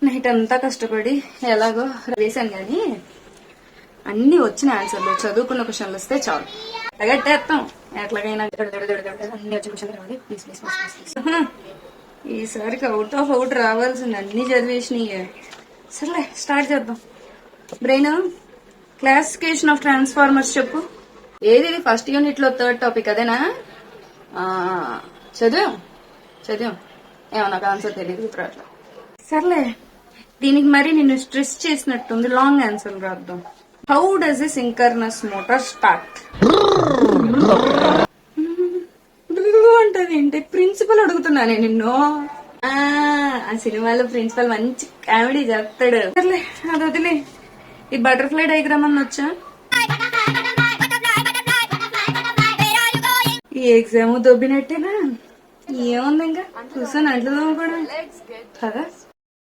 Night అంతా కష్టపడి ఎలాగో వేసాను కానీ అన్ని వచ్చిన ఆన్సర్లు చదువుకున్న క్వశ్చన్లు వస్తే చాలు ఎగట్టేస్తాం ఎట్లాగైనా. అన్ని వచ్చే క్వశ్చన్ రావాలి ప్లీజ్ ప్లీజ్ ప్లీజ్ ప్లీజ్. ఈసారికి అవుట్ ఆఫ్ అవుట్ రావాల్సింది, అన్ని చదివేసినాయి. సర్లే స్టార్ట్ చేద్దాం. బ్రెయిన్, క్లాసిఫికేషన్ ఆఫ్ ట్రాన్స్ఫార్మర్స్ చెప్పు. ఏది ఫస్ట్ యూనిట్ లో థర్డ్ టాపిక్ అదేనా? చదివాం ఏమో నాకు ఆన్సర్ తెలియదు ఇప్పుడు అట్లా. సర్లే దీనికి మరి నిన్ను స్ట్రెస్ చేసినట్టుంది, లాంగ్ ఆన్సర్ రాద్దాం. How does a synchronous motor start అంటది ఏంటి? ప్రిన్సిపల్ అడుగుతున్నానే నిన్ను. ఆ సినిమాలో ప్రిన్సిపల్ మంచి కామెడీ చేస్తాడు. సర్లే అది వదిలే. ఈ బటర్ఫ్లై డయాగ్రామ్ అని వచ్చా? ఈ ఎగ్జామ్ దొబ్బినట్టేనా? ఏముంది ఇంకా కూర్చొని అంట్లు తోముకోవడం కదా.